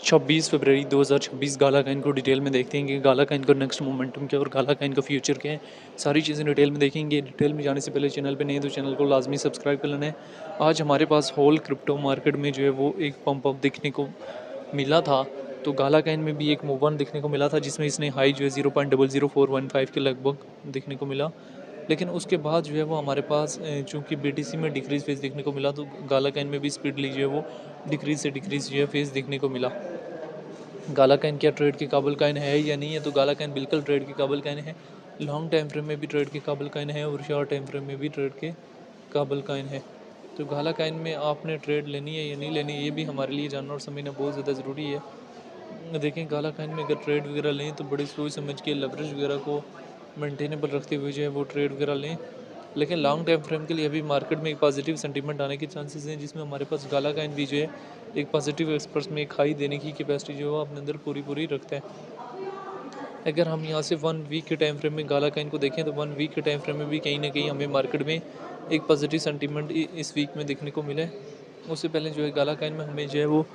26 फरवरी 2026 गाला Kine को detail में देखते हैं कि गाला काइन का नेक्स्ट मोमेंटम क्या है और गाला काइन का फ्यूचर क्या है। सारी चीज़ें डिटेल में देखेंगे। डिटेल में जाने से पहले चैनल पे नहीं तो चैनल को लाजमी सब्सक्राइब कर लेना है। आज हमारे पास होल क्रिप्टो मार्केट में जो है वो एक पंप अप देखने को मिला था। तो गाला काइन में भी एक मूव ऑन देखने को मिला था जिसमें इसने हाई जो है 0.00415 के लगभग देखने को मिला। लेकिन उसके बाद जो है वो हमारे पास चूँकि BTC में डिक्रीज़ फेज़ देखने को मिला तो गाला काइन में भी स्पीडली जो है वो डिक्रीज़ से डिक्रीज़ जो है फेज़ देखने को मिला। गाला काइन क्या ट्रेड के काबिल काइन है या नहीं है, तो गाला काइन बिल्कुल ट्रेड के काबिल काइन है। लॉन्ग टाइम फ्रेम में भी ट्रेड के काबिल काइन है और शॉर्ट टाइम फ्रेम में भी ट्रेड के काबिल काइन है। तो गाला काइन में आपने ट्रेड लेनी है या नहीं लेनी, ये भी हमारे लिए जानना और समझना बहुत ज़्यादा ज़रूरी है। देखें गाला काइन में अगर ट्रेड वगैरह लें तो बड़ी सोच समझ के लेवरेज वगैरह को मेंटेनेबल रखते हुए जो है वो ट्रेड वगैरह लें। लेकिन लॉन्ग टाइम फ्रेम के लिए अभी मार्केट में एक पॉजिटिव सेंटीमेंट आने के चांसेस हैं, जिसमें हमारे पास गाला काइन भी जो है एक पॉजिटिव एक्सपर्ट्स में एक हाई देने की कैपेसिटी जो है वो अपने अंदर पूरी रखता है। अगर हम यहाँ से 1 वीक के टाइम फ्रेम में गाला काइन को देखें तो 1 वीक के टाइम फ्रेम में भी कहीं ना कहीं हमें मार्केट में एक पॉजिटिव सेंटीमेंट इस वीक में देखने को मिले। उससे पहले जो है गाला काइन में हमें जो है वो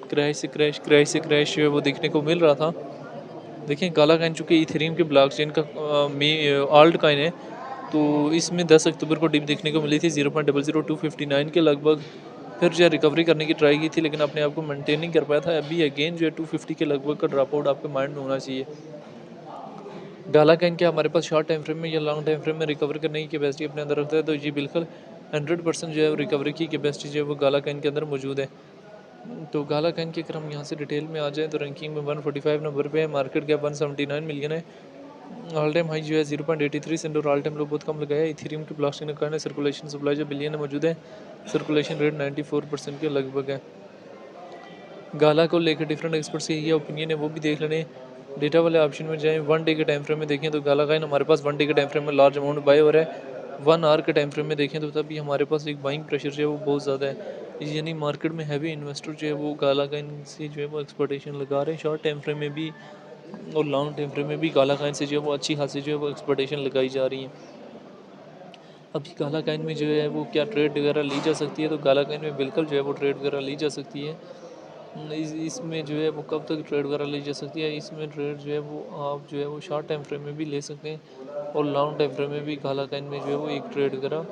क्रैश जो है वो देखने को मिल रहा था। देखिए गाला काइन चूँकि इथेरियम के ब्लॉकचेन का आल्ट काइन है, तो इसमें 10 अक्टूबर को डिप देखने को मिली थी 0.00259 के लगभग। फिर जो है रिकवरी करने की ट्राई की थी लेकिन अपने आप को मेंटेन नहीं कर पाया था। अभी अगेन जो है 250 के लगभग का ड्रॉप आउट आपके माइंड में होना चाहिए। गाला काइन क्या हमारे पास शॉर्ट टाइम फ्रेम में या लॉन्ग टाइम फ्रेम में रिकवर करने की कैपेसिटी अपने अंदर रखता है, तो जी बिल्कुल 100% जो है रिकवरी की कैपेसिटी जो है वो गाला काइन के अंदर मौजूद है। तो गाला काइन की अगर हम यहाँ से डिटेल में आ जाएँ तो रैंकिंग में 145 नंबर पे है, मार्केट कैप 179 मिलियन है। ऑल टाइम हाई जो है 0.83 सेंट और ऑल टाइम लो बहुत कम लगाया है। इथेरियम की ब्लॉकचेन का है, सर्कुलेशन सप्लाई जो बिलियन में मौजूद है, सर्कुलेशन रेट 94% के लगभग है। गाला को लेकर डिफरेंट एक्सपर्ट्स की ये ओपिनियन है, वो भी देख लेने। डेटा वाले ऑप्शन में जाएँ, 1 डे के टाइम फ्रेम में देखें तो गाला काइन हमारे पास 1 डे के टाइम फ्रेम में लार्ज अमाउंट बाय हो रहा है। 1 आवर के टाइम फ्रेम में देखें तो तभी हमारे पास एक बाइंग प्रेशर जो है वो बहुत ज़्यादा है, यानी मार्केट में हैवी इन्वेस्टर जो है वो गाला काइन से जो है वो एक्सपेक्टेशन लगा रहे हैं। शॉर्ट टाइम फ्रेम में भी और लॉन्ग टाइम फ्रेम में भी गाला काइन से जो है वो अच्छी खासी जो है वो एक्सपेक्टेशन लगाई जा रही है। अभी गाला काइन में जो है वो क्या ट्रेड वगैरह ली जा सकती है, तो गाला काइन में बिल्कुल जो है वो ट्रेड वगैरह ली जा सकती है। इसमें जो है वो कब तक ट्रेड वगैरह ली जा सकती है, इसमें ट्रेड जो है वो आप जो है वो शॉर्ट टाइम फ्रेम में भी ले सकते हैं और लॉन्ग टाइम फ्रेम में भी गाला काइन में जो है वो एक ट्रेड वगैरह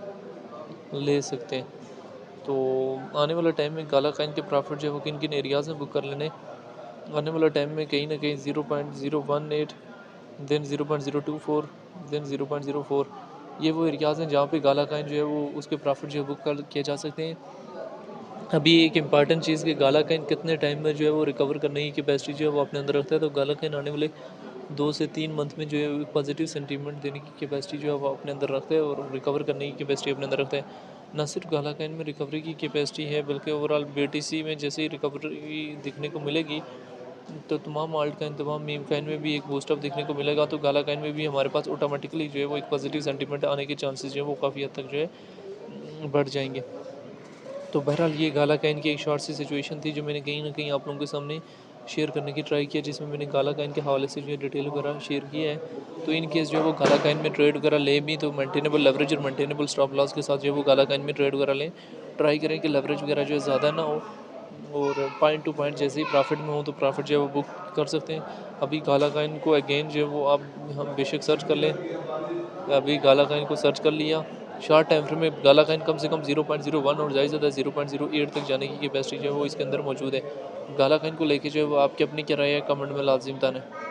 ले सकते हैं। तो आने वाला टाइम में गाला काइन के प्रॉफिट जो है वो किन किन एरियाज़ में बुक कर लेने। आने वाला टाइम में कहीं ना कहीं 0.018 देन 0.024 देन 0.04, ये वो एरियाज़ हैं जहाँ पे गाला काइन जो है वो उसके प्रॉफिट जो है बुक कर किए जा सकते हैं। अभी एक इम्पॉर्टेंट चीज़ कि गाला काइन कितने टाइम में जो है वो रिकवर करने की कैपेसिटी जो है वो अपने अंदर रखता है, तो गाला काइन आने वाले 2 से 3 मंथ में जो है पॉजिटिव सेंटीमेंट देने की कैपेसिटी जो है वो अपने अंदर रखता है और रिकवर करने की कैपेसिटी अपने अंदर रखता है। ना सिर्फ गाला काइन में रिकवरी की कैपेसिटी है बल्कि ओवरऑल BTC में जैसे ही रिकवरी दिखने को मिलेगी तो तमाम आल्ट काइन तमाम मीम काइन में भी एक बूस्ट अप देखने को मिलेगा। तो गाला काइन में भी हमारे पास ऑटोमेटिकली जो है वो एक पॉजिटिव सेंटीमेंट आने के चांसेस जो है वो काफ़ी हद तक जो है बढ़ जाएंगे। तो बहरहाल ये गाला काइन की एक शॉर्ट सी सिचुएशन थी जो मैंने कहीं ना कहीं आप लोगों के सामने शेयर करने की ट्राई किया, जिसमें मैंने गाला काइन के हवाले से जो है डिटेल वगैरह शेयर किया है। तो इन केस जो है वो गाला काइन में ट्रेड वगैरह ले भी तो मेंटेनेबल लेवरेज और मेंटेनेबल स्टॉप लॉस के साथ जो है वो गाला काइन में ट्रेड वगैरह लें। ट्राई करें कि लेवरेज वगैरह जो है ज़्यादा ना हो और पॉइंट टू पॉइंट जैसे ही प्रॉफिट में हो तो प्रॉफिट जो है वो बुक कर सकते हैं। अभी गाला काइन को अगेन जो है वो आप हम बेशक सर्च कर लें। अभी गाला काइन को सर्च कर लिया, शॉर्ट टाइम फ्रेम में गाला काइन कम से कम 0.01 और ज़्यादा 0.08 तक जाने की कैपेसिटी जो है वो इसके अंदर मौजूद है। गाला काइन को लेके जो है वो आपकी अपनी क्या राय है, कमेंट में लाजिम बताना है।